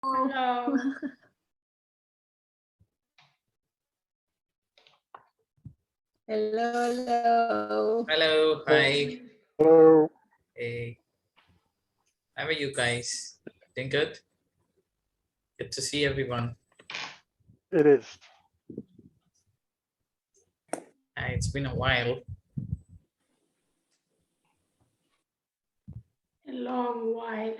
Hello. Hello. Hello, hi. Hello. Hey, how are you guys? Doing good? Good to see everyone. It is. It's been a while. A long while.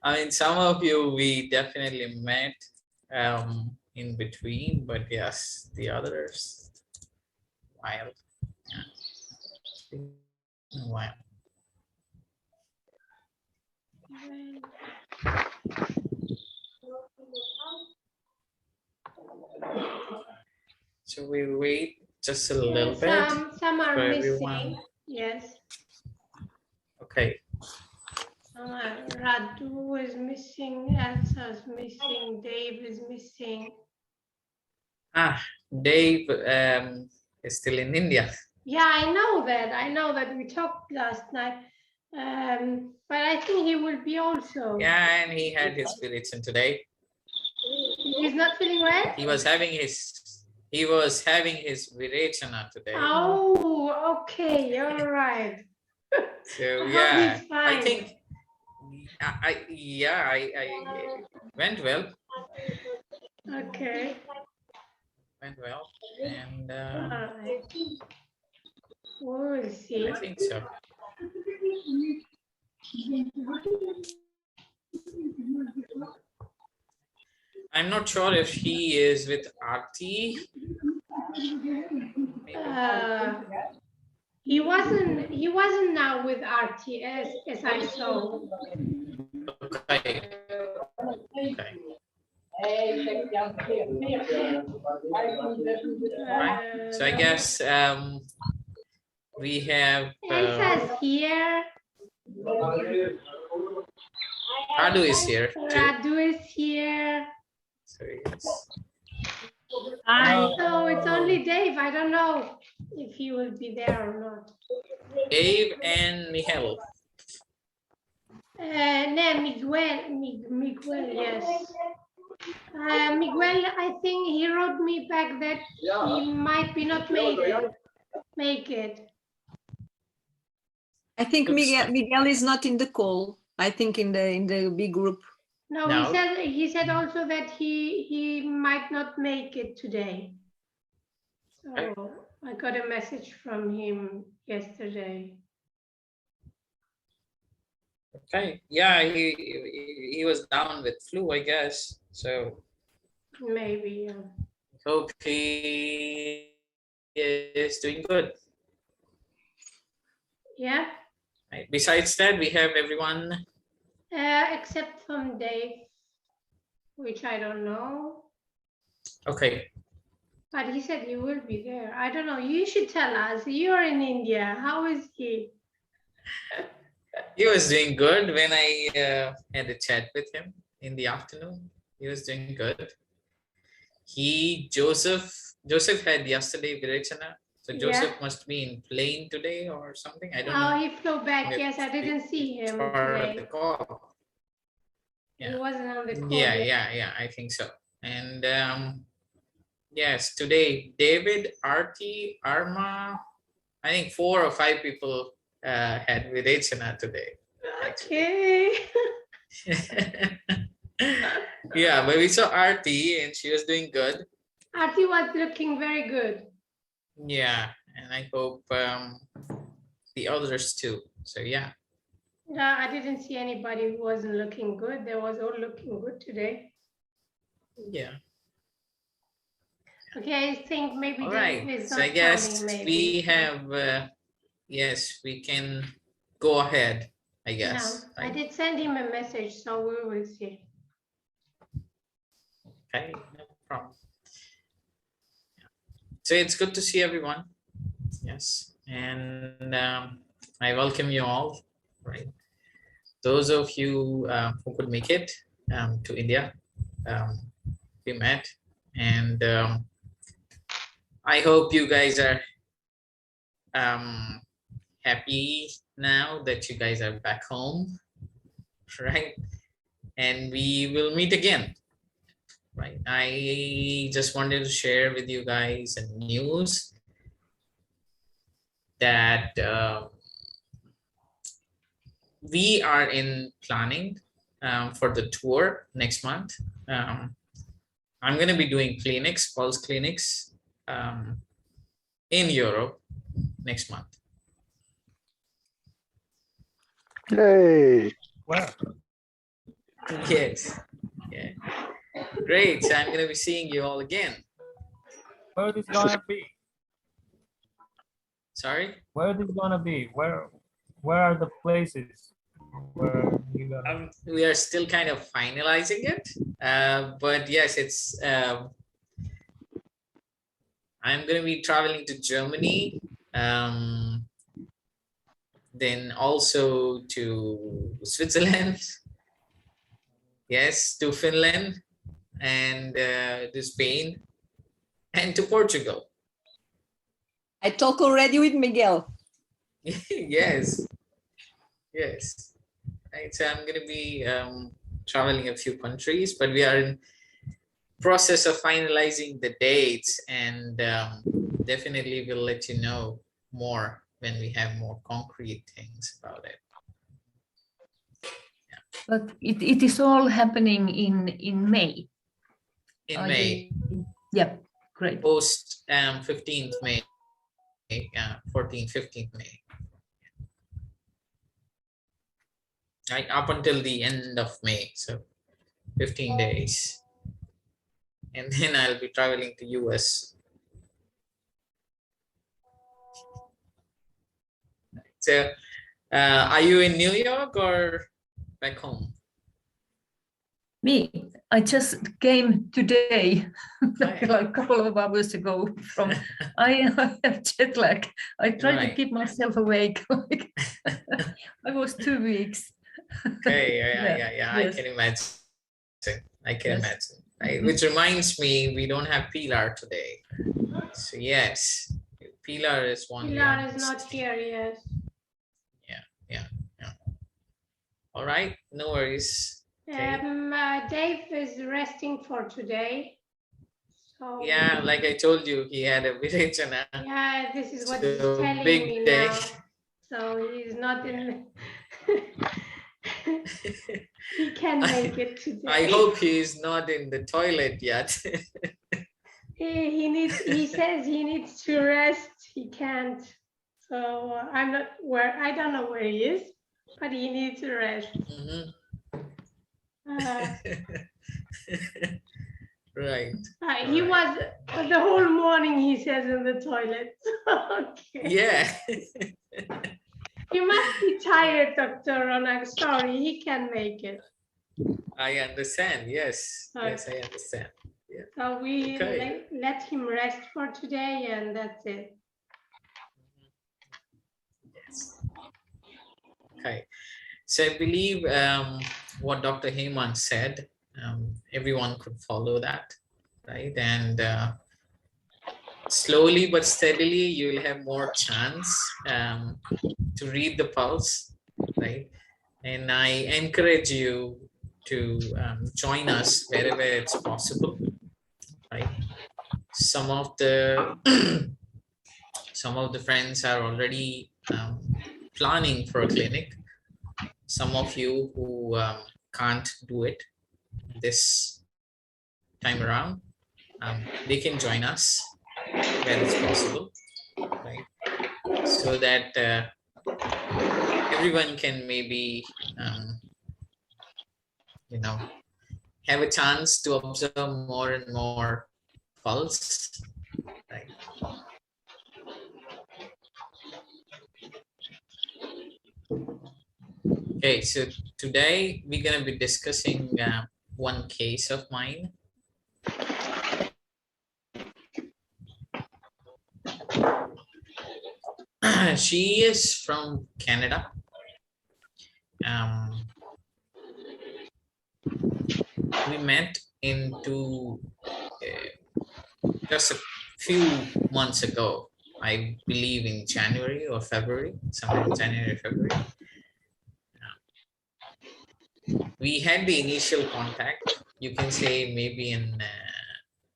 I mean, some of you we definitely met in between, but yes, the others, while. Yeah, it's been a while. So we'll wait just a little bit. Some are for missing. everyone. Yes. Okay. Radu is missing. Elsa is missing. Dave is missing. Dave is still in India. Yeah, I know that. I know that we talked last night. But I think he will be also. Yeah, and he had his Virechan today. He's not feeling well? He was having his Virechana today. Oh, okay, all right. So I hope yeah, he's fine. I think I went well. Okay. Went well, and Alright. We'll see. I think so. I'm not sure if he is with Aarti. He wasn't now with RTS as I saw. Okay. Okay. Right. So I guess we have Elsa's here. Radu is here too. Radu is here. So yes. So it's only Dave. I don't know if he will be there or not. Dave and Michael. No, Miguel, yes. Miguel, I think he wrote me back that he might be not make it. I think Miguel is not in the call. I think in the big group. No, he said also that he might not make it today. So I got a message from him yesterday. Okay. Yeah, he was down with flu, I guess. So maybe. Yeah. Hope he is doing good. Yeah. Right. Besides that, we have everyone. Except from Dave, which I don't know. Okay. But he said he will be there. I don't know. You should tell us. You're in India. How is he? He was doing good when I had a chat with him in the afternoon. He was doing good. Joseph had yesterday Virechana. So Joseph must be in plane today or something. I don't know. Oh, he flew back. Yes, I didn't see him today. The call. Yeah. He wasn't on the call. Yeah. I think so. And yes, today David, Aarti, Arma, I think 4 or 5 people had Virechana today. Okay. Yeah, but we saw Aarti and she was doing good. Aarti was looking very good. Yeah, and I hope the others too. So yeah. No, I didn't see anybody who wasn't looking good. They was all looking good today. Yeah. Okay, I think maybe. All right. So I guess we have. Yes, we can go ahead. I guess. Yeah, right? I did send him a message, so we will see. Okay, no problem. So it's good to see everyone. Yes, and I welcome you all. Right, those of you who could make it to India, we met, and I hope you guys are happy now that you guys are back home. right? And we will meet again, right? I just wanted to share with you guys a news that we are in planning for the tour next month. I'm going to be doing clinics, pulse clinics in Europe next month. Yay. Wow. Yes. Yeah. Great. So I'm going to be seeing you all again. Where is this gonna be? Sorry? Where is this gonna be? Where are the places where you gonna? We are still kind of finalizing it, but yes, it's. I'm going to be traveling to Germany, then also to Switzerland, yes, to Finland, and to Spain, and to Portugal. I talk already with Miguel. Yes, yes. Right, so I'm going to be traveling a few countries, but we are in process of finalizing the dates, and definitely we'll let you know more when we have more concrete things about it. But it is all happening in May. In May. Yeah, great. Post 15th May, 14th, 15th May. Right, up until the end of May, so 15 days. And then I'll be traveling to US. So, are you in New York or back home? Me, I just came today, Right. like a couple of hours ago from, I have jet lag. I try to Right. keep myself awake. Like, I was 2 weeks. Okay, yeah. Yes. I can imagine. I can Yes. imagine. Right? Which reminds me, we don't have Pilar today. So yes, Pilar is one. Pilar is not here, yes. Yeah. All right, no worries. Okay. Dave is resting for today. So Yeah, like I told you, he had a village and a yeah, this is what So, he's telling big me day. now. So he's not in. He can make it today. I hope he is not in the toilet yet. He needs. He says he needs to rest. He can't. So I'm not where. I don't know where he is, but he needs to rest. Mhm. Uh, Right. he was the whole morning. He says in the toilet. Okay. Yeah. You must be tired, Dr. Ronak. Sorry, he can make it. I understand. Yes. Yes, I understand. So we Okay. let him rest for today, and that's it. Yes. Okay. So I believe what Dr. Heyman said, everyone could follow that, right? And slowly but steadily, you will have more chance to read the pulse, right? And I encourage you to join us wherever it's possible, right? Some of the friends are already planning for a clinic. Some of you who can't do it this time around, they can join us where it's possible, right? So that everyone can maybe have a chance to observe more and more pulse, right? Okay, so today we're going to be discussing one case of mine. She is from Canada. We met just a few months ago, I believe in January or February, somewhere in January or February. we had the initial contact, you can say maybe in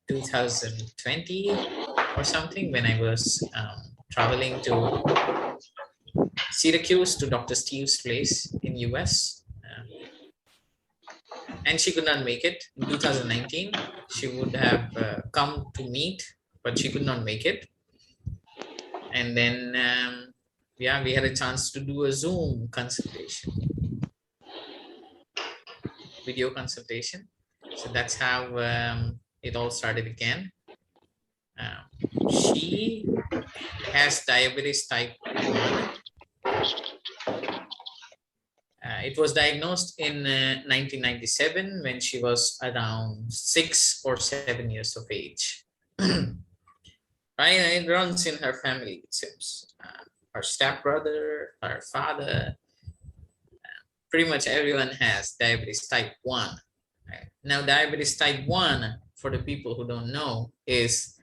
2020 or something, when I was traveling to Syracuse to Dr. Steve's place in US. And she could not make it in 2019. She would have come to meet, but she could not make it. And then, yeah, we had a chance to do a Zoom consultation, video consultation. So that's how it all started again. She has diabetes type 1. It was diagnosed in 1997 when she was around 6 or 7 years of age. Right, it runs in her family, it seems. Her stepbrother, her father, pretty much everyone has diabetes type 1. Right? Now, diabetes type 1, for the people who don't know, is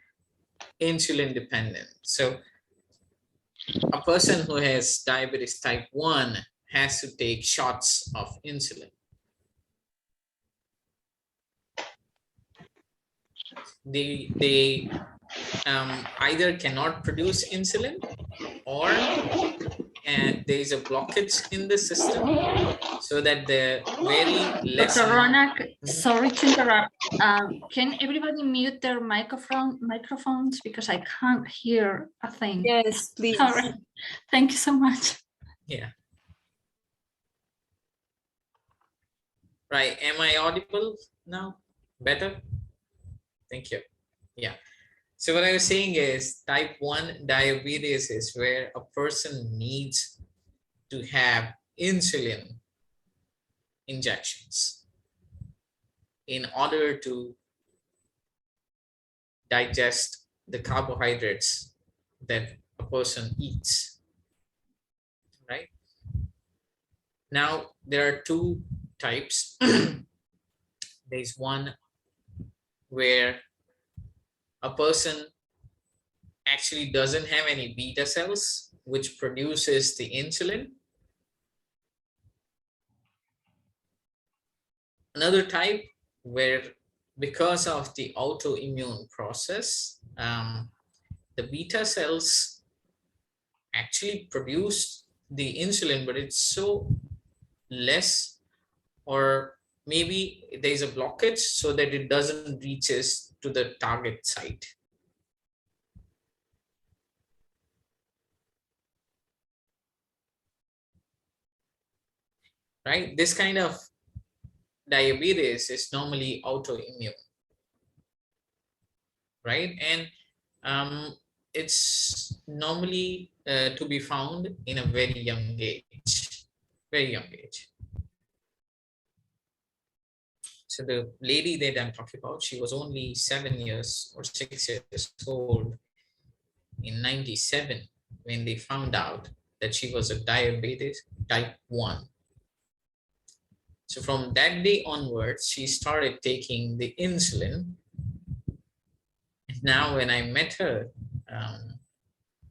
insulin dependent. So a person who has diabetes type 1 has to take shots of insulin. They either cannot produce insulin, or there is a blockage in the system, so that the very less. Dr. Ronak, sorry to interrupt. Can everybody mute their microphones, because I can't hear a thing? Yes, please. All right. Thank you so much. Yeah. Right. Am I audible now? Better? Thank you. Yeah. So what I was saying is, type 1 diabetes is where a person needs to have insulin injections in order to digest the carbohydrates that a person eats. Right? Now, there are two types. There's one where a person actually doesn't have any beta cells which produces the insulin. Another type where, because of the autoimmune process, the beta cells actually produce the insulin, but it's so less, or maybe there's a blockage so that it doesn't reaches to the target site. Right? This kind of diabetes is normally autoimmune. Right? And it's normally to be found in a very young age. Very young age. So the lady that I'm talking about, she was only 7 years or 6 years old in 97 when they found out that she was a diabetes type 1. So from that day onwards, she started taking the insulin. And now when I met her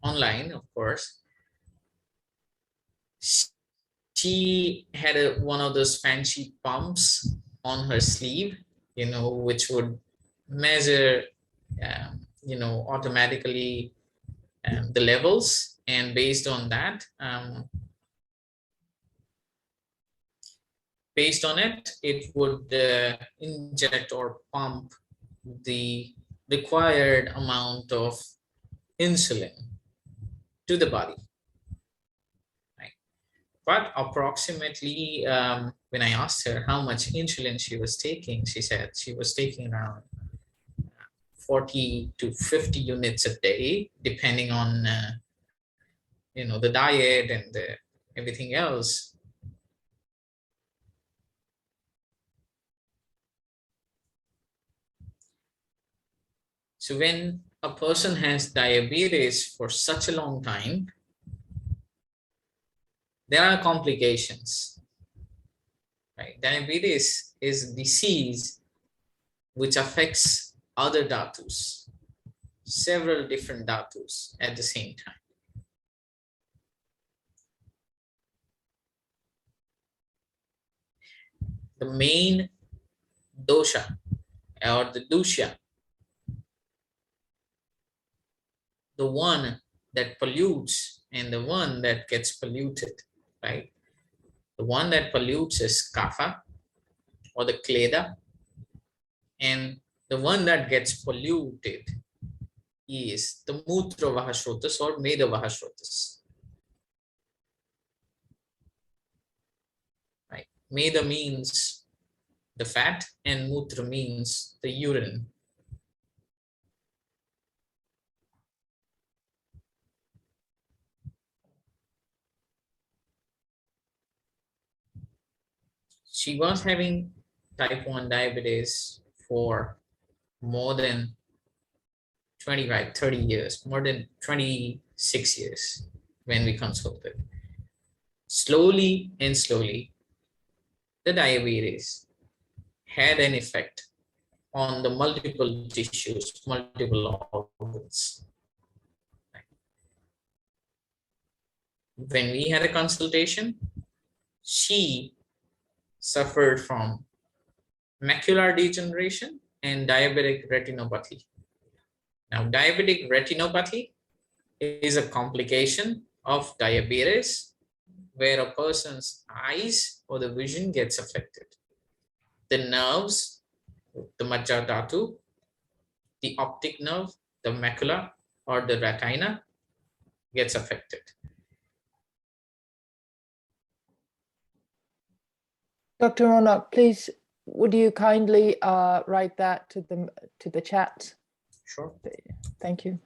online, of course, she had one of those fancy pumps on her sleeve, you know, which would measure, you know, automatically the levels, and based on that, based on it, it would inject or pump the required amount of insulin to the body. But approximately, when I asked her how much insulin she was taking, she said she was taking around 40 to 50 units a day, depending on, you know, the diet and everything else. So when a person has diabetes for such a long time, there are complications, right? Diabetes is a disease which affects other dhatus, several different dhatus at the same time. the main dosha or the dusha, the one that pollutes and the one that gets polluted, right? The one that pollutes is kapha or the kleda, and the one that gets polluted is the mutra vahashrotas or meda vahashrotas. Right? Meda means the fat and mutra means the urine. She was having type 1 diabetes for more than 25, 30 years, more than 26 years when we consulted. Slowly and slowly, the diabetes had an effect on the multiple tissues, multiple organs. When we had a consultation, she suffered from macular degeneration and diabetic retinopathy. Now, diabetic retinopathy is a complication of diabetes where a person's eyes or the vision gets affected. The nerves, the majja dhatu, the optic nerve, the macula or the retina gets affected. Dr. Ronak, please, would you kindly write that to the chat? Sure. Thank you.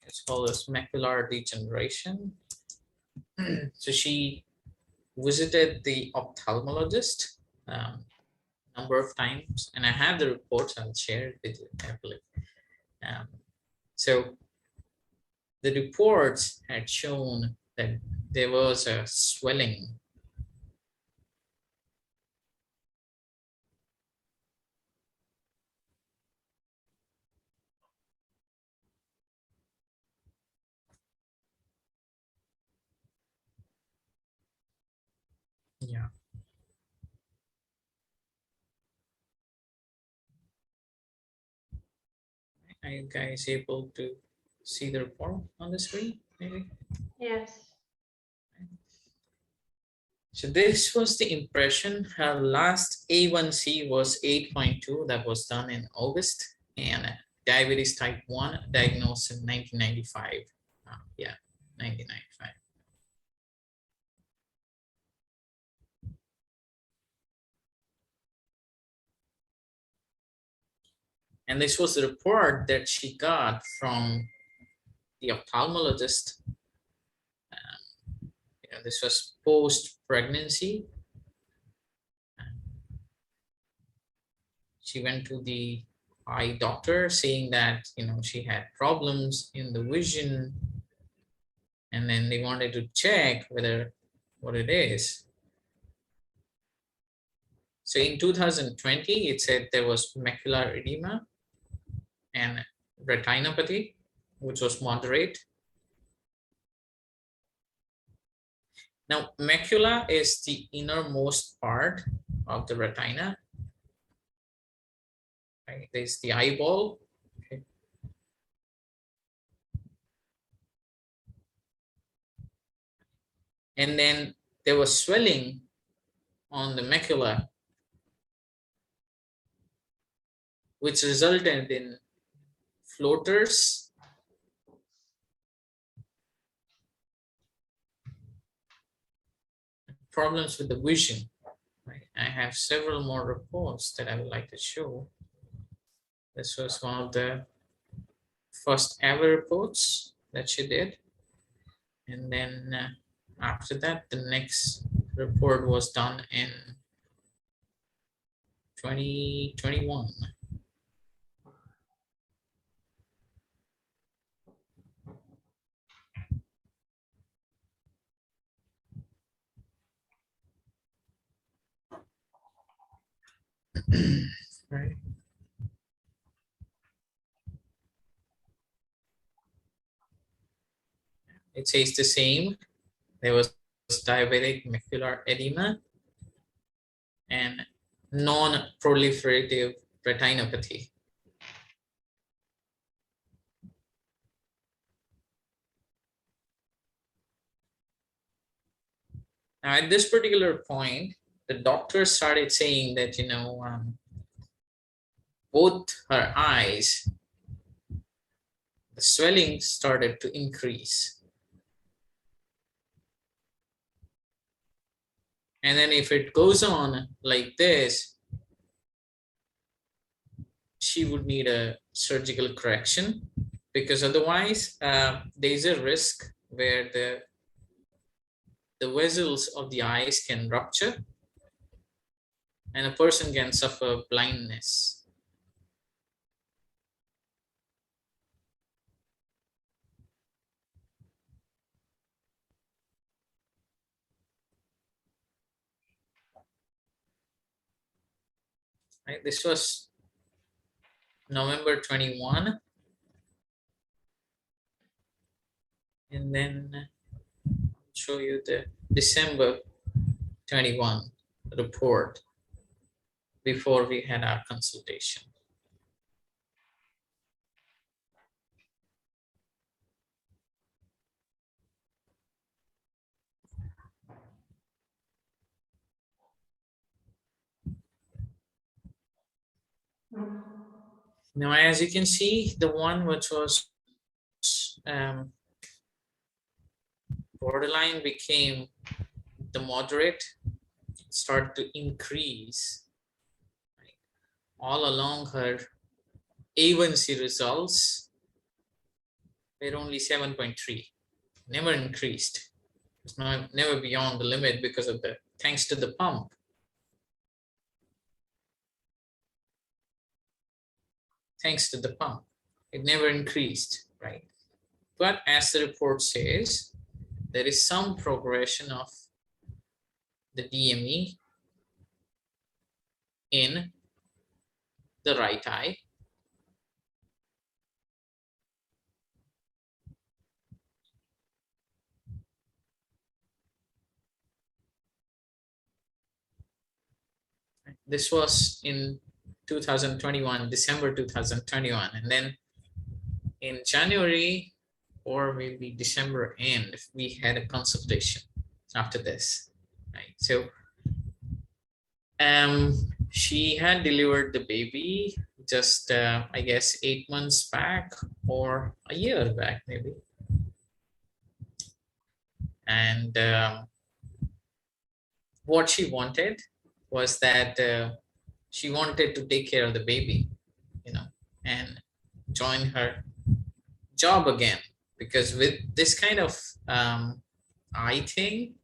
It's called as macular degeneration. So she visited the ophthalmologist number of times, and I have the reports. I'll share it with you happily. So the reports had shown that there was a swelling yeah. Are you guys able to see the report on the screen? Maybe. Yes. So this was the impression. Her last A1C was 8.2. That was done in August, and diabetes type 1 diagnosed in 1995. Yeah, 1995. And this was the report that she got from the ophthalmologist. This was post-pregnancy. She went to the eye doctor saying that she had problems in the vision, and then they wanted to check what it is. So in 2020, it said there was macular edema and retinopathy, which was moderate. Now, macula is the innermost part of the retina. Right? There's the eyeball. Okay. And then there was swelling on the macula, which resulted in floaters, problems with the vision. Right? I have several more reports that I would like to show. This was one of the first ever reports that she did. And then after that, the next report was done in 2021. Right. It says the same. There was diabetic macular edema and non-proliferative retinopathy. Now, at this particular point, the doctor started saying that, both her eyes, the swelling started to increase. And then if it goes on like this, she would need a surgical correction, because otherwise there's a risk where the vessels of the eyes can rupture and a person can suffer blindness. Right? This was November 21. And then I'll show you the December 21 report before we had our consultation. Now, as you can see, the one which was borderline became the moderate, started to increase. Right? All along her A1C results were only 7.3, never increased. It's never beyond the limit because of thanks to the pump. Thanks to the pump, it never increased, right? But as the report says, there is some progression of the DME in the right eye. This was in 2021, December 2021. And then in January or maybe December end, we had a consultation after this, right? So she had delivered the baby just, I guess, 8 months back or a year back, maybe. And what she wanted was that she wanted to take care of the baby, and join her job again, because with this kind of eye thing,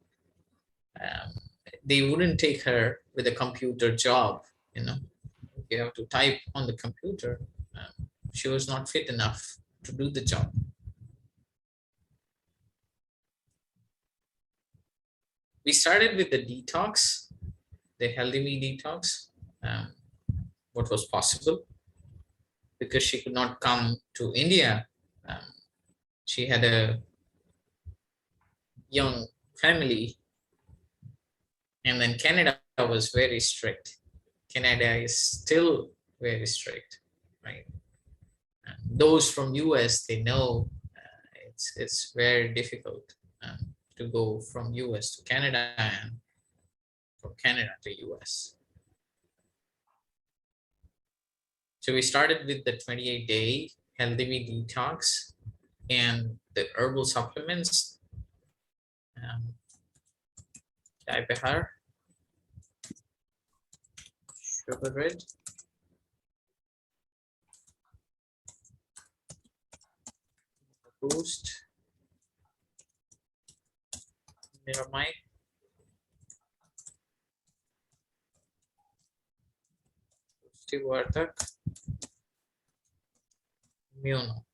they wouldn't take her with a computer job. You have to type on the computer. She was not fit enough to do the job. We started with the detox, the healthy me detox, what was possible, because she could not come to India. She had a young family, and then Canada was very strict. Canada is still very strict, right? And those from US, they know it's very difficult to go from US to Canada and from Canada to US. So we started with the 28-day healthy me detox and the herbal supplements. Dibehar, sugar red, boost, Miramide, Stivartak, Muno.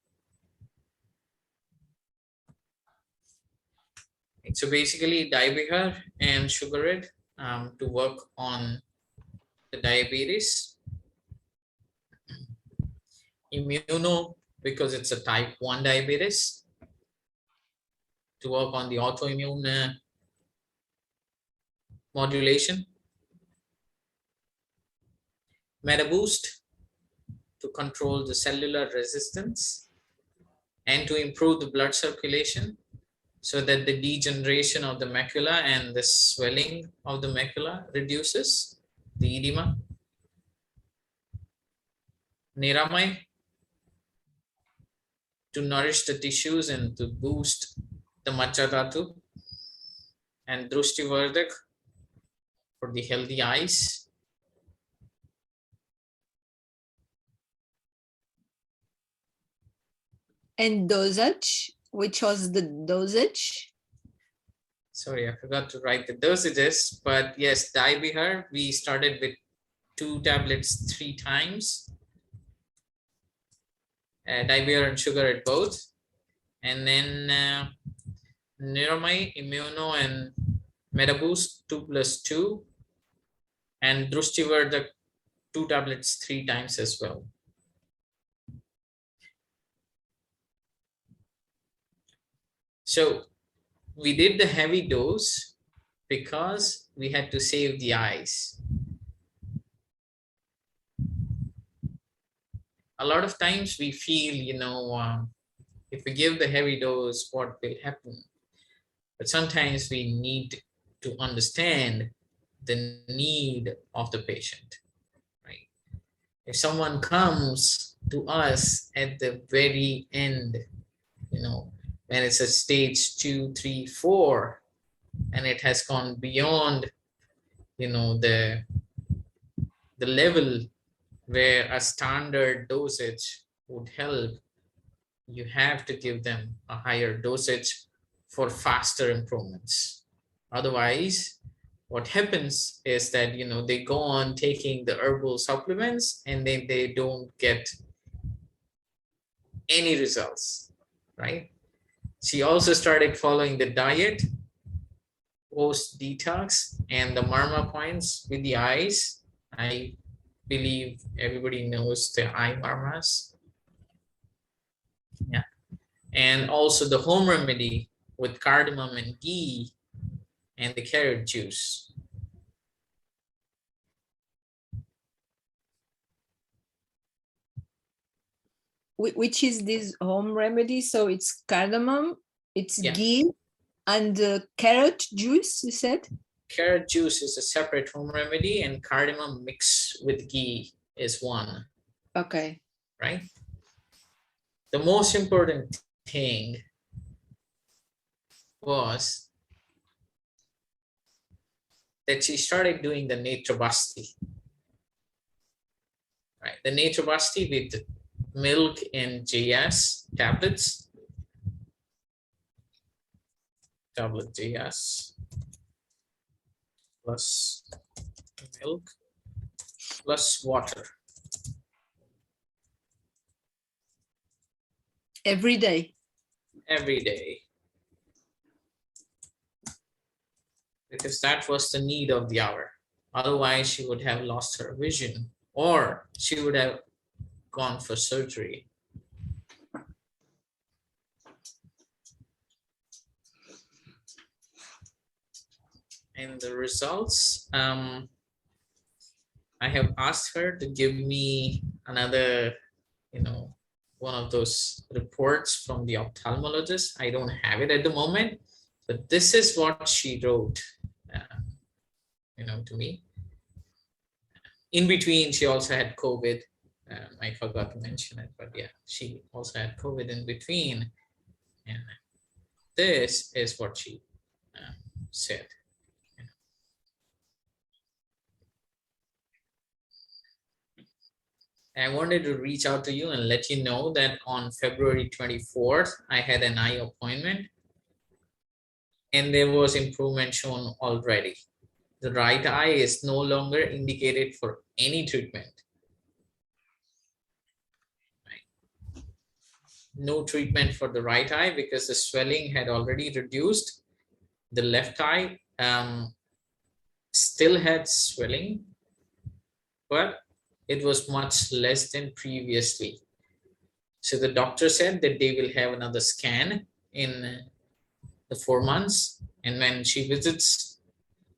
So basically Dibehar and sugar red to work on the diabetes. Immuno, because it's a type 1 diabetes, to work on the autoimmune modulation. MetaBoost, to control the cellular resistance and to improve the blood circulation so that the degeneration of the macula and the swelling of the macula reduces, the edema. Niramay, to nourish the tissues and to boost the Majja Dhatu. And Drushtivardak, for the healthy eyes. And dosage, which was the dosage? Sorry, I forgot to write the dosages, but yes, Dibihar, we started with 2 tablets 3 times. Dibihar and sugar at both. And then Niramay, Immuno and MetaBoost 2+2. And Drushtivardak 2 tablets 3 times as well. So we did the heavy dose because we had to save the eyes. A lot of times we feel, if we give the heavy dose, what will happen? But sometimes we need to understand the need of the patient, right? If someone comes to us at the very end, when it's a stage 2, 3, 4, and it has gone beyond, the level where a standard dosage would help, you have to give them a higher dosage for faster improvements. Otherwise, what happens is that, they go on taking the herbal supplements and then they don't get any results, right? She also started following the diet, post detox, and the Marma points with the eyes. I believe everybody knows the eye Marmas. Yeah. And also the home remedy with cardamom and ghee and the carrot juice. Which is this home remedy? So it's cardamom, it's Yeah. ghee, and carrot juice, you said? Carrot juice is a separate home remedy, and cardamom mixed with ghee is one. Okay. Right? The most important thing was that she started doing the Netra Basti. Right? The Netra Basti with milk and JS tablets. Tablet JS plus milk plus water. Every day. Every day. Because that was the need of the hour. Otherwise, she would have lost her vision or she would have gone for surgery. And the results, I have asked her to give me another, one of those reports from the ophthalmologist. I don't have it at the moment, but this is what she wrote, to me. In between, she also had COVID. I forgot to mention it, but yeah, she also had COVID in between. And this is what she said. I wanted to reach out to you and let you know that on February 24th, I had an eye appointment and there was improvement shown already. The right eye is no longer indicated for any treatment. Right. No treatment for the right eye because the swelling had already reduced. The left eye still had swelling, but it was much less than previously. So the doctor said that they will have another scan in the 4 months. And when she visits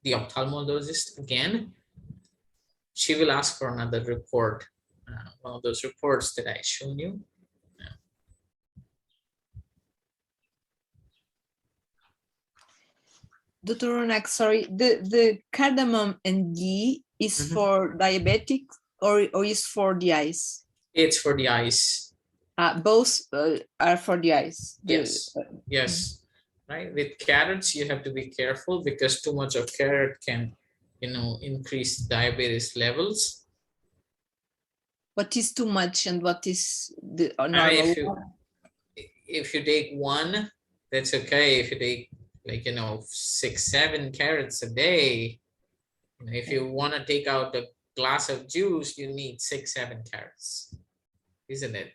the ophthalmologist again, she will ask for another report, one of those reports that I shown you. Dr. Ronak, sorry, the cardamom and ghee is for diabetic or is for the eyes? It's for the eyes. Both are for the eyes. Yes, yes. Right. With carrots, you have to be careful because too much of carrot can, increase diabetes levels. What is too much and what is the I mean, normal? if you take one, that's okay. If you take 6, 7 carrots a day, if you want to take out a glass of juice, you need 6, 7 carrots, isn't it?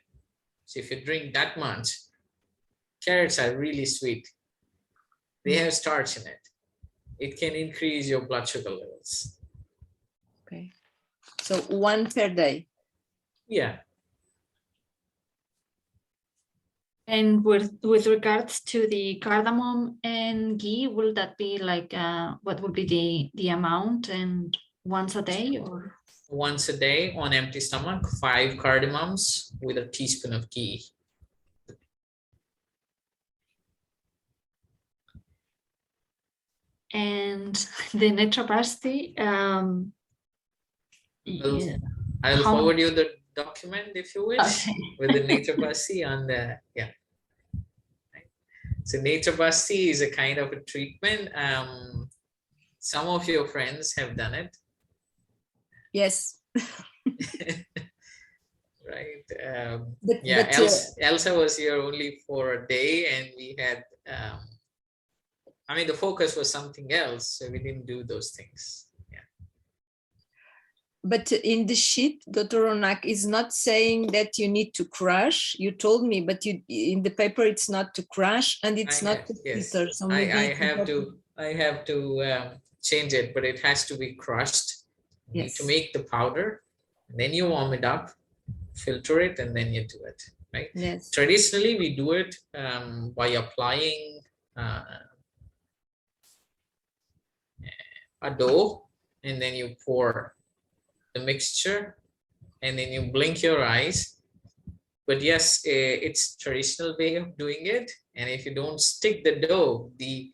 So if you drink that much, carrots are really sweet. They have starch in it. It can increase your blood sugar levels. Okay. So 1 per day. Yeah. And with regards to the cardamom and ghee, will that be like what would be the amount, and once a day or? Once a day on empty stomach, 5 cardamoms with a teaspoon of ghee. And the naturopathy, I'll forward you the document if you wish, okay. with the naturopathy on the, yeah. So naturopathy is a kind of a treatment. Some of your friends have done it. Yes. Right. But Elsa was here only for a day, and we had, I mean, the focus was something else, so we didn't do those things. Yeah. But in the sheet, Dr. Ronak is not saying that you need to crush. You told me, but in the paper it's not to crush, and it's not to filter. So maybe I have to change it, but it has to be crushed. You need to make the powder, and then you warm it up, filter it, and then you do it. Right. Yes. Traditionally, we do it by applying a dough, and then you pour the mixture, and then you blink your eyes. But yes, it's traditional way of doing it. And if you don't stick the dough, the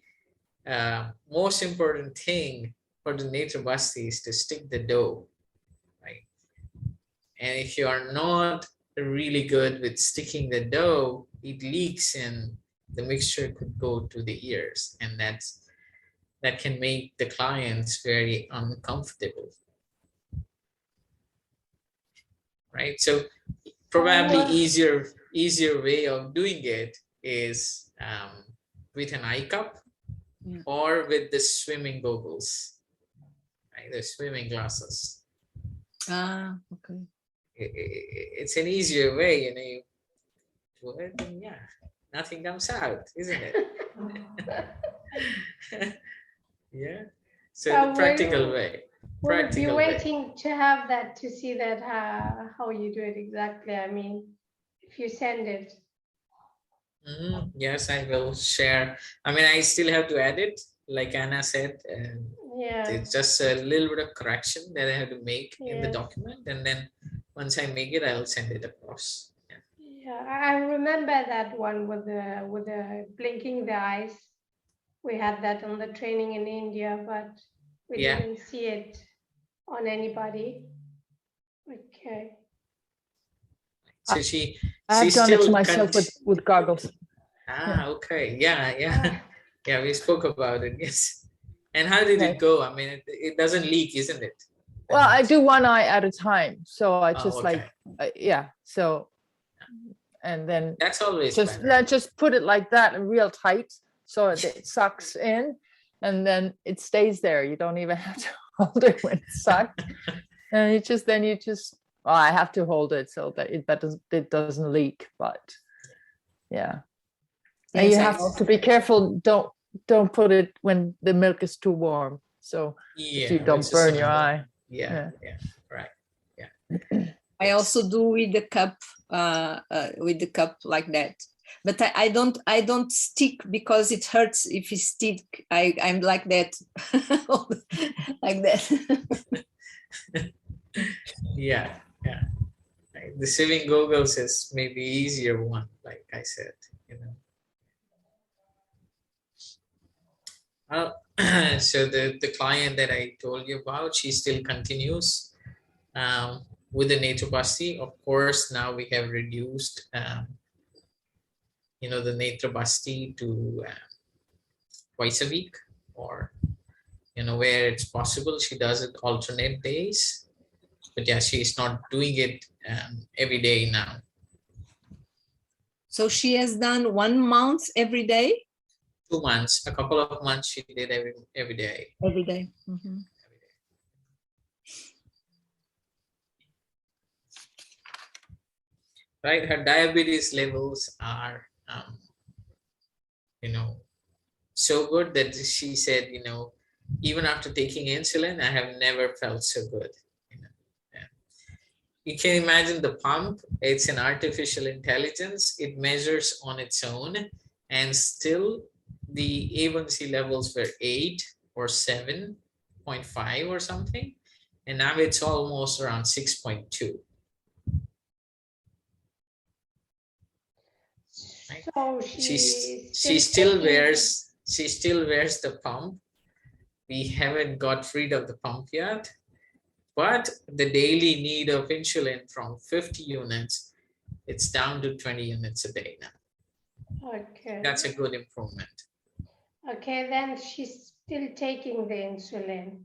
most important thing for the naturopathy is to stick the dough, right? And if you are not really good with sticking the dough, it leaks and the mixture could go to the ears, and that can make the clients very uncomfortable. Right. So probably easier way of doing it is with an eye cup or with the swimming goggles, right? The swimming glasses. Okay. It's an easier way, you do it, and yeah, nothing comes out, isn't it? Yeah. So the practical way. We'll be waiting to have that, to see that how you do it exactly. I mean, if you send it. Yes, I will share. I mean, I still have to edit, like Anna said. It's just a little bit of correction that I have to make in the document, and then once I make it, I'll send it across. Yeah, I remember that one with the blinking the eyes. We had that on the training in India, but we didn't see it on anybody. Okay. So I've done it to myself with goggles. Okay. Yeah. We spoke about it. Yes. And how did it go? I mean, it doesn't leak, isn't it? Well, I do one eye at a time, so I just So, and then that's always just put it like that, real tight, so it sucks in, and then it stays there. You don't even have to hold it when it's sucked, and you just well, I have to hold it so that it doesn't leak. But yeah, and you have to be careful. Don't put it when the milk is too warm, so you don't burn your eye. Yeah, right. I also do with the cup like that. But I don't stick because it hurts if you stick. I'm like that, like that. Yeah, yeah. Right. The swimming goggles is maybe easier one, like I said, you know. Well, so the client that I told you about, she still continues with the naturopathy. Of course, now we have reduced, you know, the naturopathy to twice a week, or you know, where it's possible, she does it alternate days. But yeah, she's not doing it every day now. So she has done 1 month every day? 2 months, a couple of months she did every day. Every day. Mm-hmm. Right, her diabetes levels are, you know, so good that she said, you know, even after taking insulin, I have never felt so good. You know, yeah. You can imagine the pump, it's an artificial intelligence. It measures on its own, and still the A1C levels were 8 or 7.5 or something. And now it's almost around 6.2. Right? So she still wears the pump. We haven't got rid of the pump yet, but the daily need of insulin from 50 units, it's down to 20 units a day now. Okay. That's a good improvement. Okay, then she's still taking the insulin.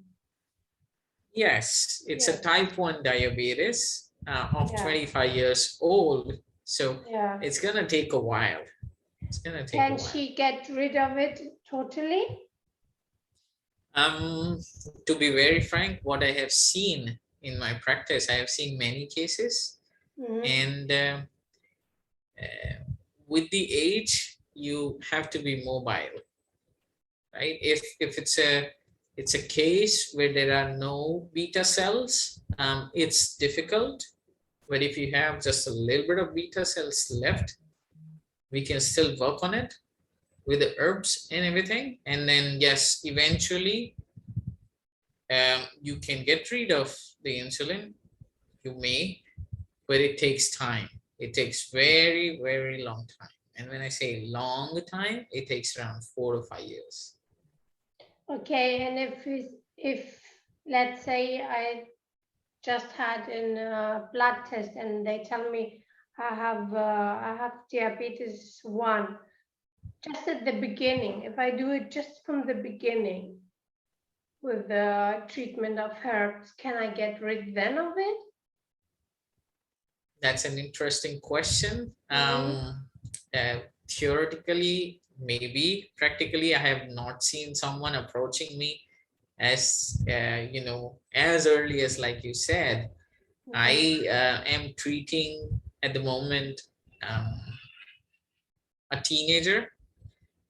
Yes, it's a type 1 diabetes of Yeah. 25 years old. So Yeah. it's gonna take a while. It's gonna take a Can while. she get rid of it totally? To be very frank, what I have seen in my practice, I have seen many cases, and with the age, you have to be mobile, right? If it's a case where there are no beta cells, it's difficult. But if you have just a little bit of beta cells left, we can still work on it with the herbs and everything. And then yes, eventually you can get rid of the insulin. You may, but it takes time. It takes very, very long time. And when I say long time, it takes around 4 to 5 years. Okay, and if let's say I just had a blood test and they tell me I have diabetes 1, just at the beginning, if I do it just from the beginning with the treatment of herbs, can I get rid then of it? That's an interesting question. Theoretically, maybe. Practically, I have not seen someone approaching me as you know, as early as, like you said. I am treating at the moment a teenager.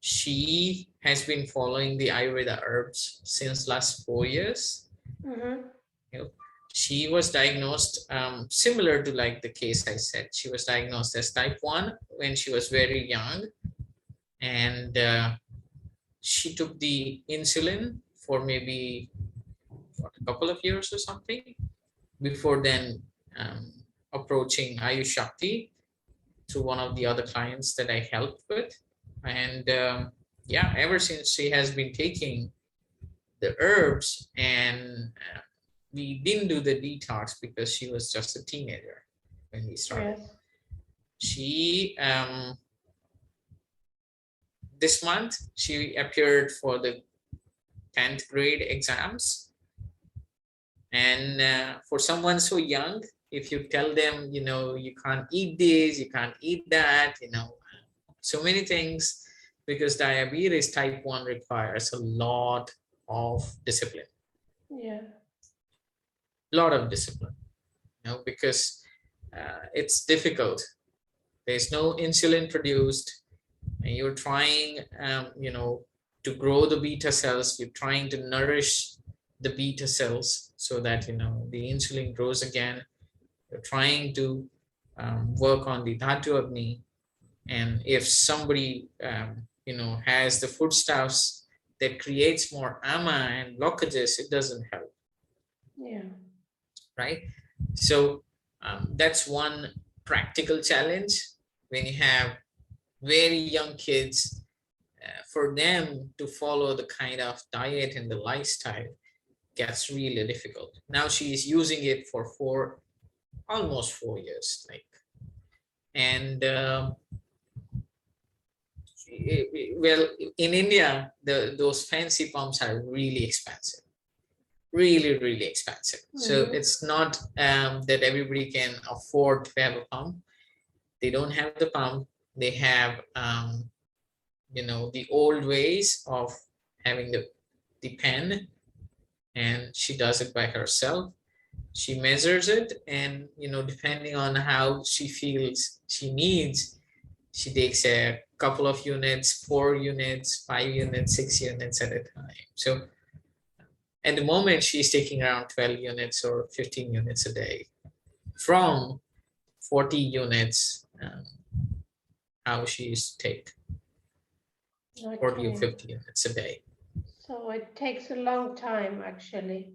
She has been following the Ayurveda herbs since last 4 years. You know, she was diagnosed similar to like the case I said. She was diagnosed as type 1 when she was very young, and she took the insulin for maybe a couple of years or something before then approaching Ayush Shakti to one of the other clients that I helped with. And yeah, ever since she has been taking the herbs, and we didn't do the detox because she was just a teenager when we started. Yes. She this month she appeared for the 10th grade exams, and for someone so young, if you tell them, you know, you can't eat this, you can't eat that, you know, so many things, because diabetes type 1 requires a lot of discipline. Yeah. A lot of discipline, you know, because it's difficult. There's no insulin produced, and you're trying, you know, to grow the beta cells. You're trying to nourish the beta cells so that, you know, the insulin grows again. You're trying to work on the Dhatu Agni, and if somebody has the foodstuffs that creates more ama and blockages, it doesn't help. Yeah. Right? So that's one practical challenge when you have very young kids. For them to follow the kind of diet and the lifestyle gets really difficult. Now she is using it for almost 4 years, and well, in India, those fancy pumps are really expensive, really expensive. So it's not that everybody can afford to have a pump. They don't have the pump. They have the old ways of having the pen, and she does it by herself. She measures it, and depending on how she feels she needs, she takes a couple of units, 4 units, 5 units, 6 units at a time. So at the moment, she's taking around 12 units or 15 units a day from 40 units, how she used to take 40 or 50 units a day. So it takes a long time, actually.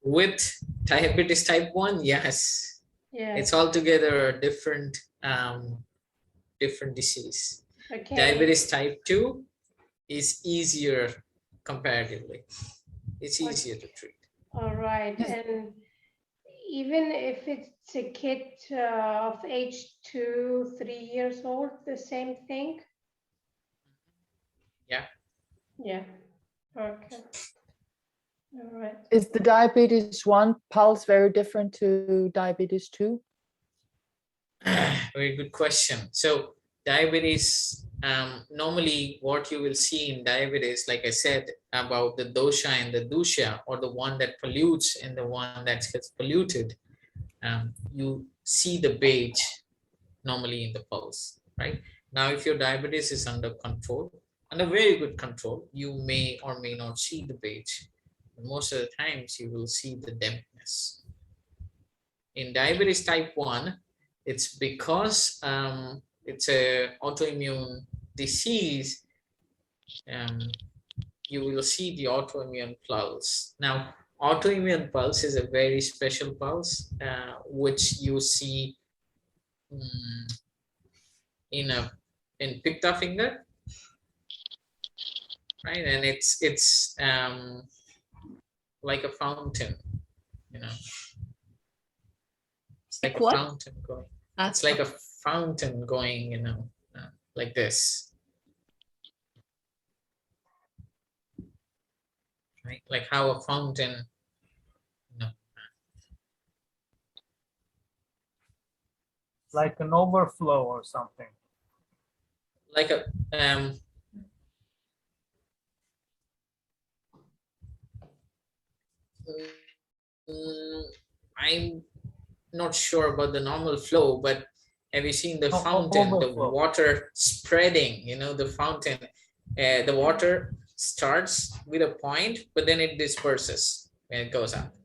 With diabetes type 1, yes. Yeah. It's altogether a different disease. Okay. Diabetes type 2 is easier comparatively. It's easier to treat. All right. And even if it's a kid of age 2, 3 years old, the same thing? Yeah. Yeah. Okay. All right. Is the diabetes 1 pulse very different to diabetes 2? Very good question. So diabetes, normally what you will see in diabetes, like I said, about the dosha and the dusha, or the one that pollutes and the one that gets polluted, you see the beige normally in the pulse, right? Now, if your diabetes is under control, under very good control, you may or may not see the beige. Most of the times you will see the dampness. In diabetes type 1, it's because it's a autoimmune disease, you will see the autoimmune pulse. Now, autoimmune pulse is a very special pulse, which you see in pitta finger, right? And it's like a fountain, It's like a fountain going. It's like a fountain going, like this. Right? Like how a fountain, like an overflow or something. like a I'm not sure about the normal flow, but have you seen the fountain, the water spreading, the fountain, the water starts with a point, but then it disperses when it goes up,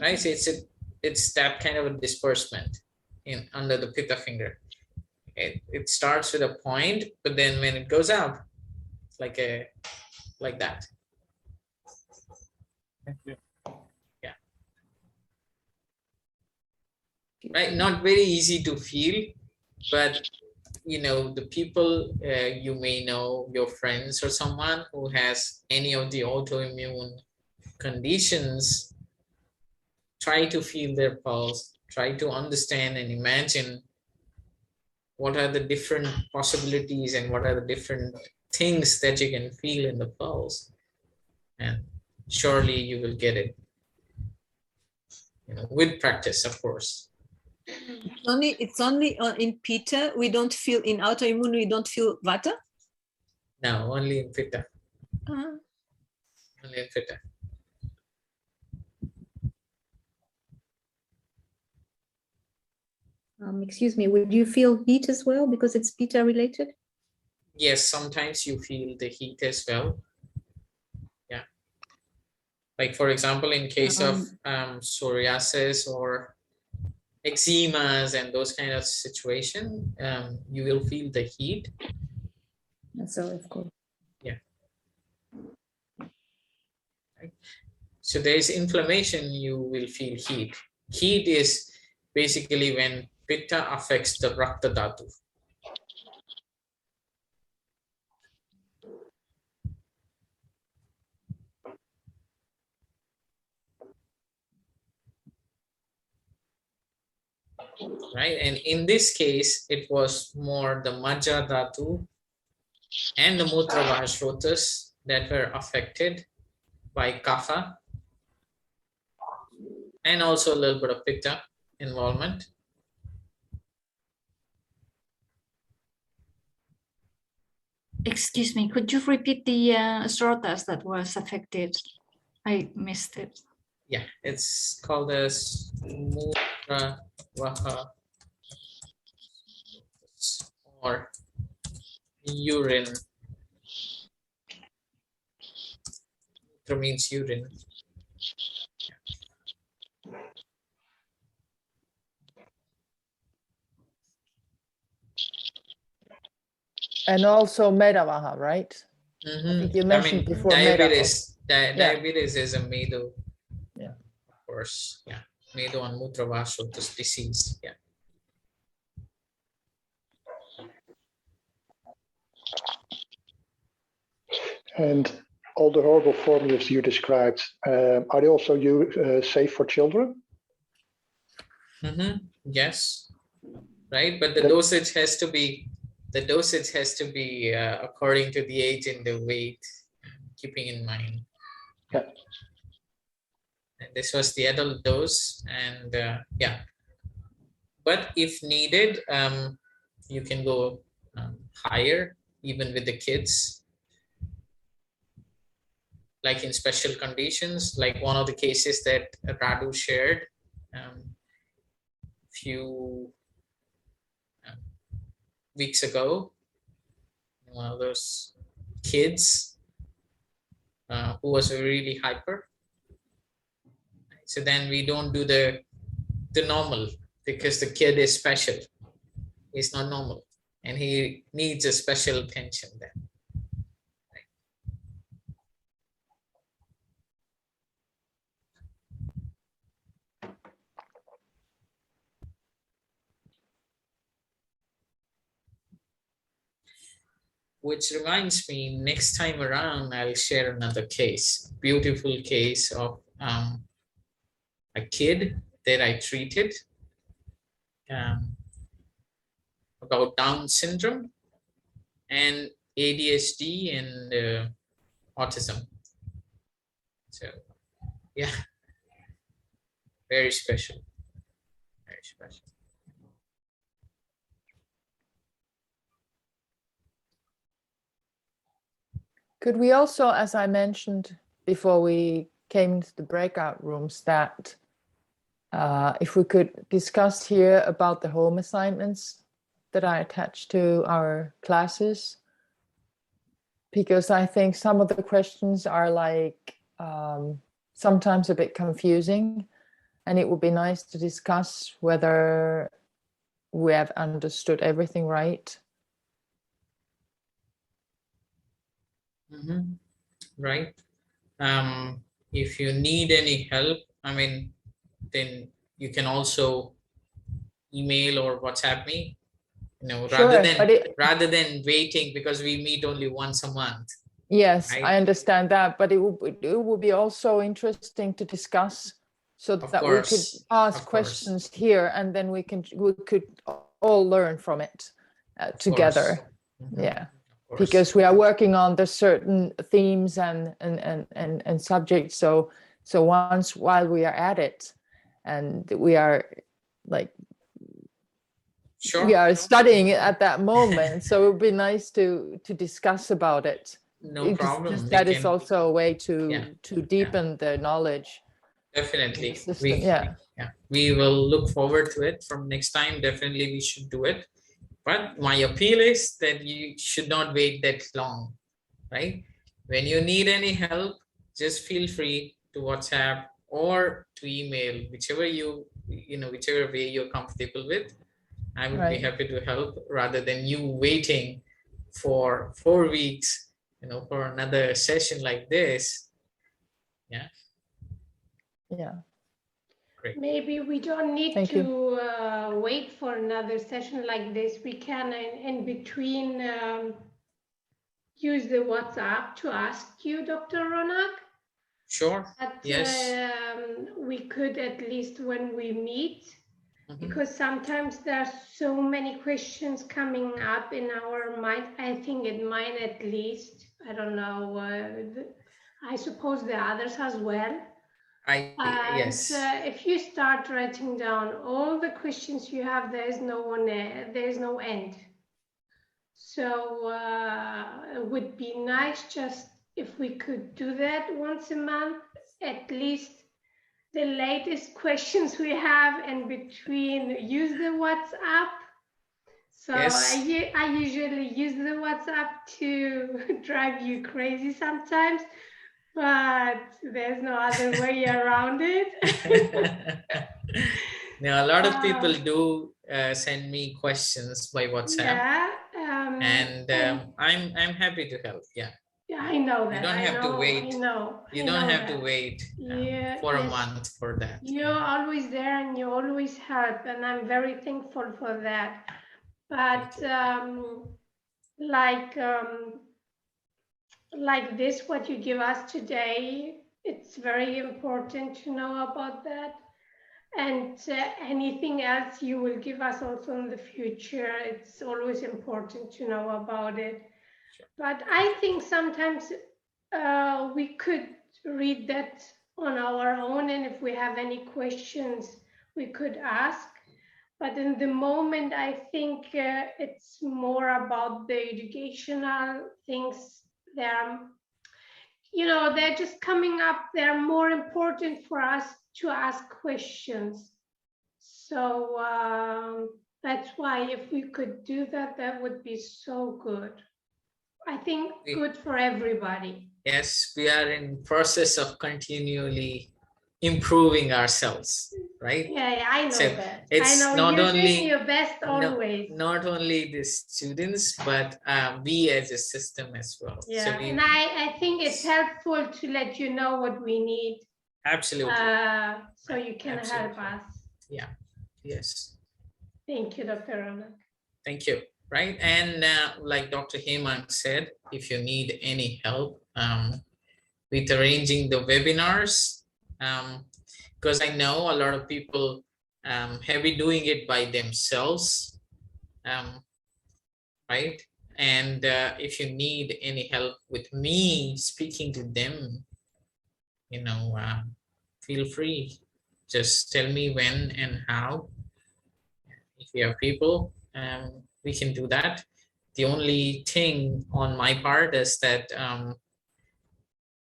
right? So it's that kind of a disbursement under the pitta finger. It starts with a point, but then when it goes up, it's like that. Thank you. Right, not very easy to feel, but the people you may know, your friends or someone who has any of the autoimmune conditions, try to feel their pulse, try to understand and imagine what are the different possibilities and what are the different things that you can feel in the pulse, and surely you will get it, with practice, of course. It's only in pitta. We don't feel in autoimmune. We don't feel vata. No, only in pitta. Only in pitta. Excuse me. Would you feel heat as well because it's pitta related? Yes, sometimes you feel the heat as well. Yeah. Like for example, in case of psoriasis or eczemas and those kind of situation, you will feel the heat. That's always cool. Yeah. Right. So there is inflammation, you will feel heat. Heat is basically when pitta affects the rakta dhatu. Right, and in this case, it was more the majja dhatu and the mutra vahashrotas that were affected by kapha, and also a little bit of pitta involvement. Excuse me, could you repeat the srotas that was affected? I missed it. Yeah, it's called as mutra vaha or urine. Mutra means urine. And also Medavaha, right? I think you mentioned before diabetes. Diabetes is a medu. Yeah. Of course. Yeah. Medu and mutra vahashrotas disease. Yeah. And all the horrible formulas you described, are they also safe for children? Yes. Right. But the dosage has to be according to the age and the weight, keeping in mind. Yeah. And this was the adult dose, and yeah. But if needed, you can go higher, even with the kids. Like in special conditions, like one of the cases that Radu shared few weeks ago, one of those kids who was really hyper. So then we don't do the normal, because the kid is special. He's not normal, and he needs a special attention then. Which reminds me, next time around, I'll share another case, beautiful case of a kid that I treated about Down syndrome and ADHD and autism. So, yeah, very special, very special. Could we also, as I mentioned before we came into the breakout rooms, that if we could discuss here about the home assignments that I attach to our classes, because I think some of the questions are like sometimes a bit confusing, and it would be nice to discuss whether we have understood everything right. Right. If you need any help, I mean, then you can also email or WhatsApp me, you know, rather than waiting, because we meet only once a month. Yes, right? I understand that, but it would be also interesting to discuss, so that we could ask questions here, and then we could all learn from it together. Yeah. Because we are working on the certain themes and subjects. So once while we are at it, and we are like, we are studying it at that moment. So it would be nice to discuss about it. No problem. That is also a way to deepen the knowledge. Definitely. We will look forward to it from next time. Definitely we should do it. But my appeal is that you should not wait that long, right? When you need any help, just feel free to WhatsApp or to email, whichever whichever way you're comfortable with. I would be happy to help rather than you waiting for 4 weeks, for another session like this. Yeah. Yeah. Great. Maybe we don't need to wait for another session like this. We can, in between, use the WhatsApp to ask you, Dr. Ronak. Sure. But, yes. We could, at least when we meet, because sometimes there are so many questions coming up in our mind. I think in mine at least. I don't know. I suppose the others as well. Yes. If you start writing down all the questions you have, there is no end. So it would be nice just if we could do that once a month, at least the latest questions we have, in between use the WhatsApp. So yes. I usually use the WhatsApp to drive you crazy sometimes, but there's no other way around it. Now, a lot of people do send me questions by WhatsApp. Yeah, and I'm happy to help. Yeah. Yeah, I know that. You don't have to wait. You don't have to wait for a month for that. You're always there and you always help, and I'm very thankful for that. But like this, what you give us today, it's very important to know about that. And anything else you will give us also in the future, it's always important to know about it. Sure. But I think sometimes we could read that on our own, and if we have any questions, we could ask. But in the moment, I think it's more about the educational things. They're just coming up. They're more important for us to ask questions. So that's why if we could do that, that would be so good. I think good for everybody. Yes, we are in process of continually improving ourselves, right? Yeah, I know that. It's I know not you're only doing your best always. Not only the students, but we as a system as well. Yeah, so and I think it's helpful to let you know what we need. Absolutely. So you can help us. Yeah. Yes. Thank you, Dr. Ronak. Thank you. Right. And like Dr. Hemang said, if you need any help with arranging the webinars, because I know a lot of people have been doing it by themselves, right? And if you need any help with me speaking to them, feel free. Just tell me when and how. If you have people, we can do that. The only thing on my part is that,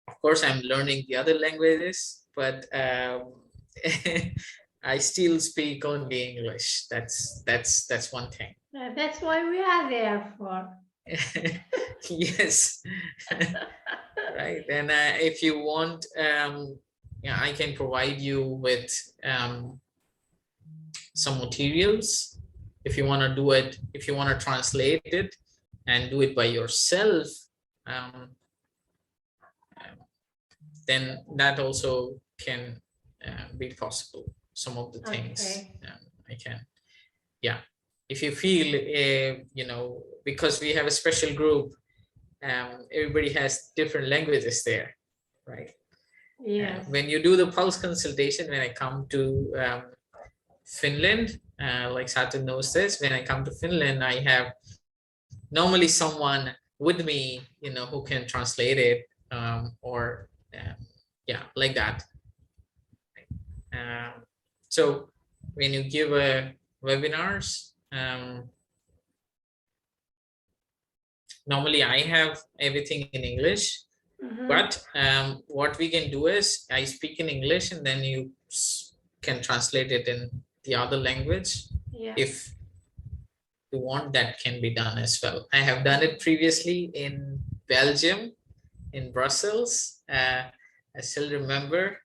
of course, I'm learning the other languages, but I still speak only English. That's one thing. That's why we are there for. Yes. Right. And if you want, I can provide you with some materials. If you want to do it, if you want to translate it and do it by yourself, then that also can be possible. Some of the things I can, yeah. If you feel, because we have a special group, everybody has different languages there, right? Yeah. When you do the pulse consultation, when I come to Finland, like Satu knows this, when I come to Finland, I have normally someone with me, who can translate it, or like that. So when you give webinars, normally I have everything in English, but what we can do is I speak in English and then you can translate it in the other language. Yeah. If you want, that can be done as well. I have done it previously in Belgium, in Brussels. I still remember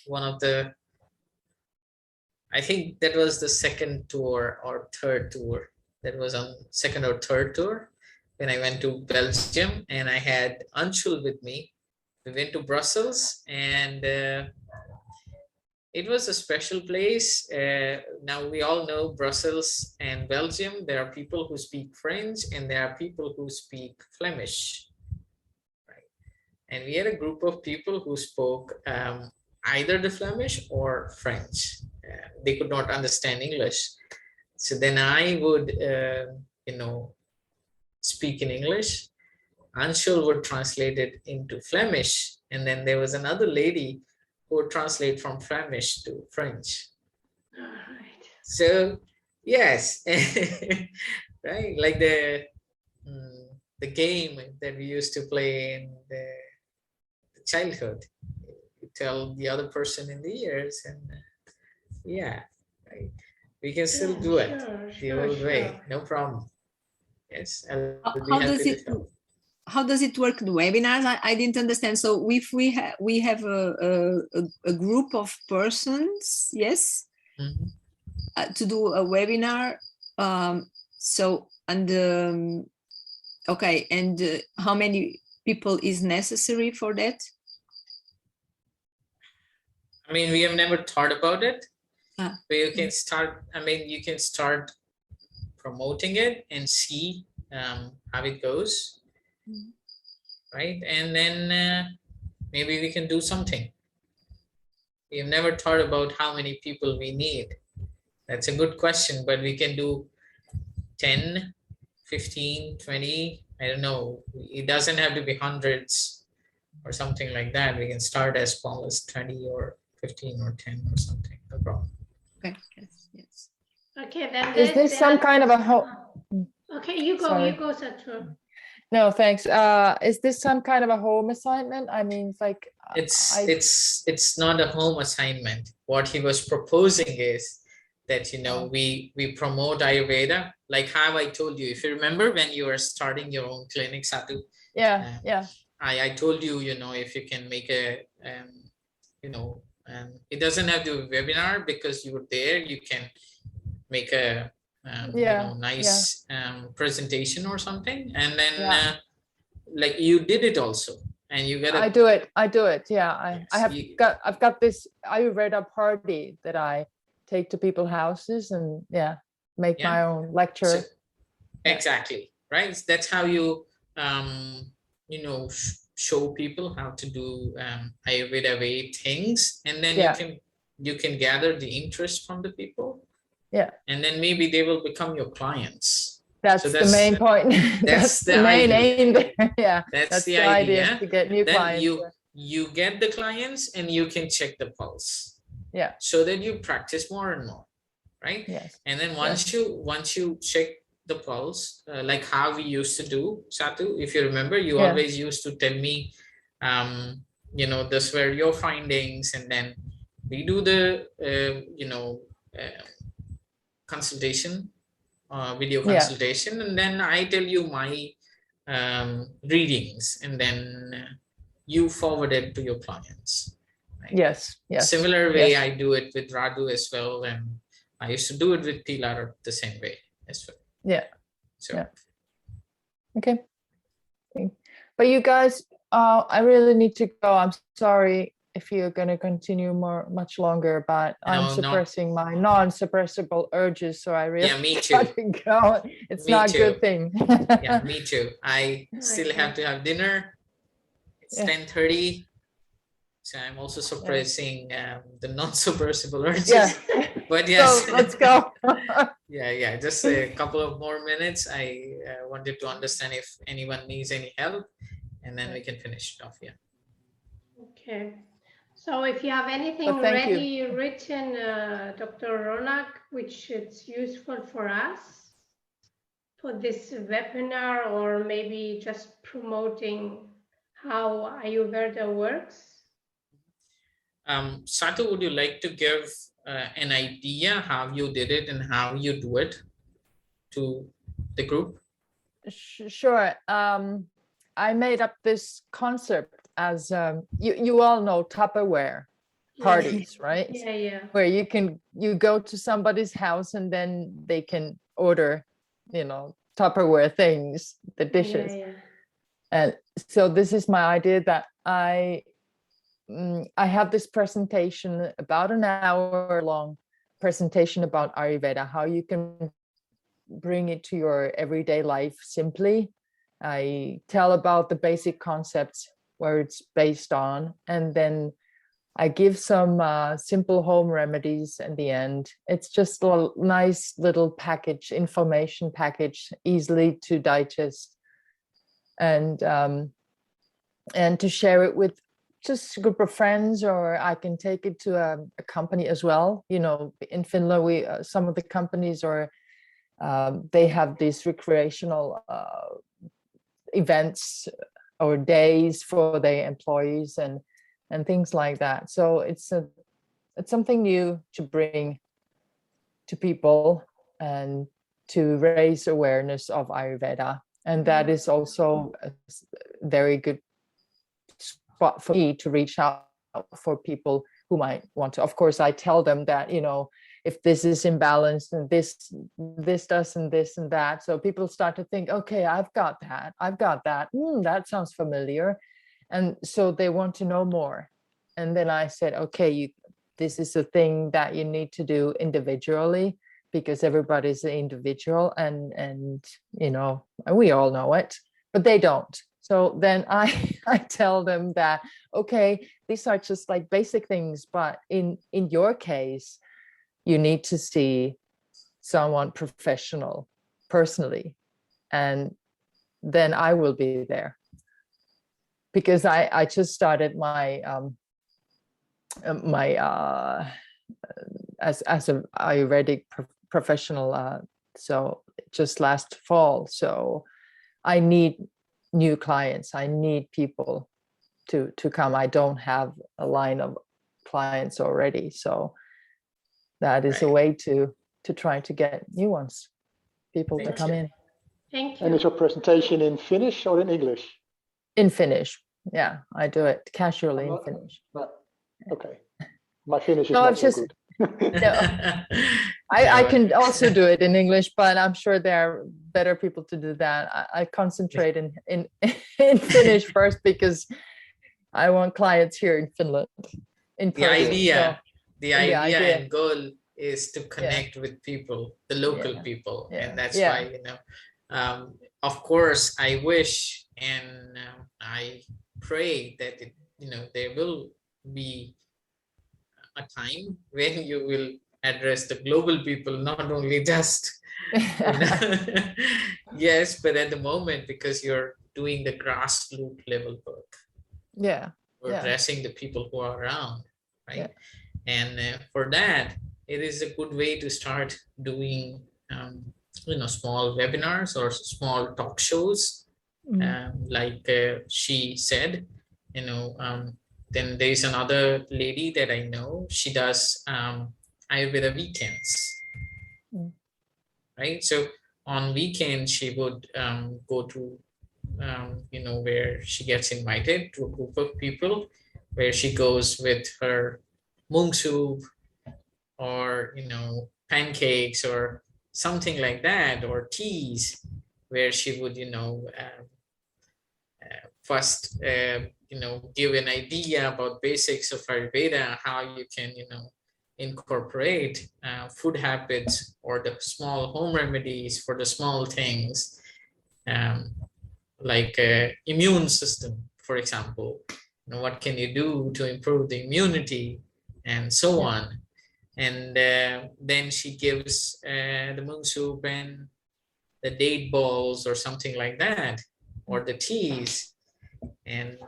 one of the, I think that was the second tour or third tour. That was on second or third tour when I went to Belgium, and I had Anshul with me. We went to Brussels, and it was a special place. Now we all know Brussels and Belgium. There are people who speak French and there are people who speak Flemish. Right? And we had a group of people who spoke either the Flemish or French. They could not understand English. So then I would, speak in English. Anshul would translate it into Flemish. And then there was another lady who would translate from Flemish to French. All right. So, yes, right, like the game that we used to play in the childhood. You tell the other person in the ears, and yeah, right. We can still do it the old way, no problem. Yes, how does it work, the webinars? I didn't understand. So if we have a group of persons, yes, to do a webinar. Okay, and how many people is necessary for that? I mean, we have never thought about it, but you can start. I mean, you can start promoting it and see how it goes, right? And then maybe we can do something. We have never thought about how many people we need. That's a good question, but we can do 10, 15, 20, I don't know. It doesn't have to be hundreds or something like that. We can start as small as 20 or 15 or 10 or something, no problem. Okay, yes. Okay, then is this some kind of a whole? Okay, you go, Satu. No, thanks. Is this some kind of a home assignment? I mean, it's like it's not a home assignment. What he was proposing is that we promote Ayurveda, like how I told you. If you remember when you were starting your own clinic, Satu. Yeah. I told you, if you can make a it doesn't have to be a webinar because you were there. You can make a nice presentation or something, and then like you did it also, and you got I do it. Yeah, I've got this Ayurveda party that I take to people's houses and make my own lecture. Exactly, right. That's how you show people how to do Ayurveda way things, and then you can gather the interest from the people. Yeah, and then maybe they will become your clients. That's the main point. That's the main aim there. Yeah, that's the idea. To get new clients. You get the clients and you can check the pulse. Yeah. So that you practice more and more, right? Yes. And then once you check the pulse, like how we used to do, Satu, if you remember, you always used to tell me, this were your findings, and then we do the consultation, video consultation, and then I tell you my readings, and then you forward it to your clients. Right? Yes. Similar way I do it with Radu as well, and I used to do it with Pilar the same way as well. Yeah. So. Okay. But you guys, I really need to go. I'm sorry if you're going to continue much longer, but I'm suppressing my non-suppressible urges, so I really me too. got to go. It's not a good thing. Yeah, me too. I still have to have dinner. It's 10:30, so I'm also suppressing the non-suppressible urges. Yeah. But yes, so let's go. yeah. Just a couple of more minutes. I wanted to understand if anyone needs any help, and then we can finish it off. Yeah. Okay. So if you have anything ready written, Dr. Ronak, which is useful for us for this webinar, or maybe just promoting how Ayurveda works. Satu, would you like to give an idea how you did it and how you do it to the group? Sure. I made up this concept as you all know Tupperware parties, right? Yeah. Where you go to somebody's house and then they can order, Tupperware things, the dishes. Yeah. And so this is my idea that I have this presentation, about an hour long presentation about Ayurveda, how you can bring it to your everyday life simply. I tell about the basic concepts where it's based on, and then I give some simple home remedies in the end. It's just a nice little package, information package, easily to digest, and to share it with just a group of friends, or I can take it to a company as well. In Finland, some of the companies they have these recreational events or days for their employees and things like that. So it's something new to bring to people and to raise awareness of Ayurveda. And that is also a very good spot for me to reach out for people who might want to. Of course, I tell them that, if this is imbalanced and this does and this and that. So people start to think, okay, I've got that. That sounds familiar. And so they want to know more. And then I said, okay, this is a thing that you need to do individually, because everybody's an individual and we all know it, but they don't. So then I tell them that, okay, these are just like basic things, but in your case, you need to see someone professional personally, and then I will be there, because I just started my as an Ayurvedic professional, so just last fall. So I need new clients. I need people to come. I don't have a line of clients already, so that is a way to try to get new ones, people to come in. Thank you. And is your presentation in Finnish or in English? In Finnish, yeah, I do it casually in Finnish. Okay, my Finnish is No, not I'm so just good. no. I can also do it in English, but I'm sure there are better people to do that. I concentrate in Finnish first, because I want clients here in Finland. The idea and goal is to connect with people, the local people, and that's why of course I wish and I pray that there will be a time when you will address the global people, not only just yes, but at the moment, because you're doing the grassroots level work, we're addressing the people who are around, right? And for that, it is a good way to start doing small webinars or small talk shows, like she said. Then there's another lady that I know. She does Ayurveda weekends, right? So on weekends, she would go to, where she gets invited to a group of people, where she goes with her mung soup or, pancakes or something like that, or teas, where she would, first, give an idea about basics of Ayurveda, how you can, incorporate food habits or the small home remedies for the small things, like immune system, for example. What can you do to improve the immunity, and so on. And then she gives the mung soup and the date balls or something like that, or the teas. And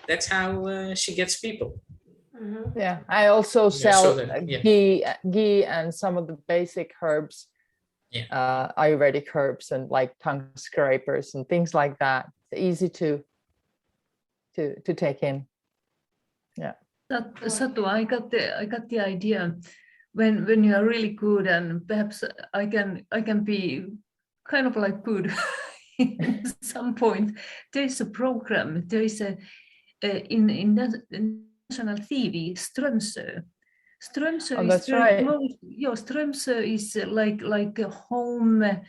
that's how she gets people. Yeah, I also sell ghee and some of the basic herbs, Ayurvedic herbs, and like tongue scrapers and things like that. It's easy to take in. Yeah. Satu, I got the idea. When you are really good, and perhaps I can be kind of like good at some point. There is a program. There is in national TV, Strömsö. Strömsö Oh, is that's very right. close. Yeah, Strömsö is like a home,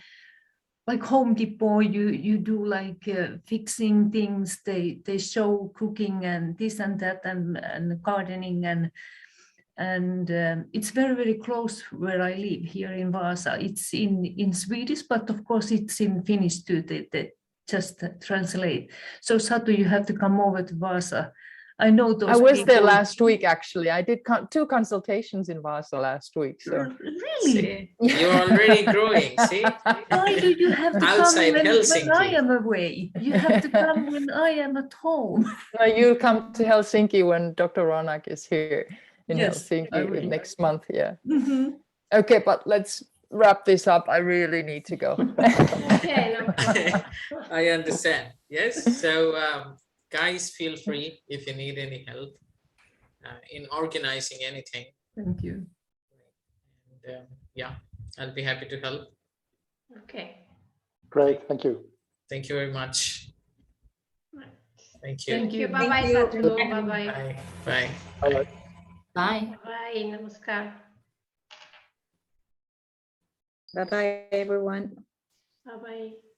like Home Depot. You do like fixing things. They show cooking and this and that and gardening and it's very close where I live here in Vasa. It's in Swedish, but of course it's in Finnish too. They just translate. So Satu, you have to come over to Vasa. I know those. I was there people. last week, actually. I did 2 consultations in Vasa last week. So Really? See, you're already growing. See, Why do you have to outside come when I Helsinki. am away? You have to come when I am at home. you come to Helsinki when Dr. Ronak is here in Yes, I Helsinki will. next month. Yeah. Mhm. Okay, but let's wrap this up. I really need to go. Okay, no problem. I understand. Yes. So, guys, feel free if you need any help in organizing anything. Thank you. And, yeah, I'll be happy to help. Okay. Great, thank you. Thank you very much. Thank you. Thank you. Bye bye, Thank you. Satu. Bye bye. Bye. Bye. Bye. Bye. Bye. Namaskar. Bye bye, everyone. Bye bye.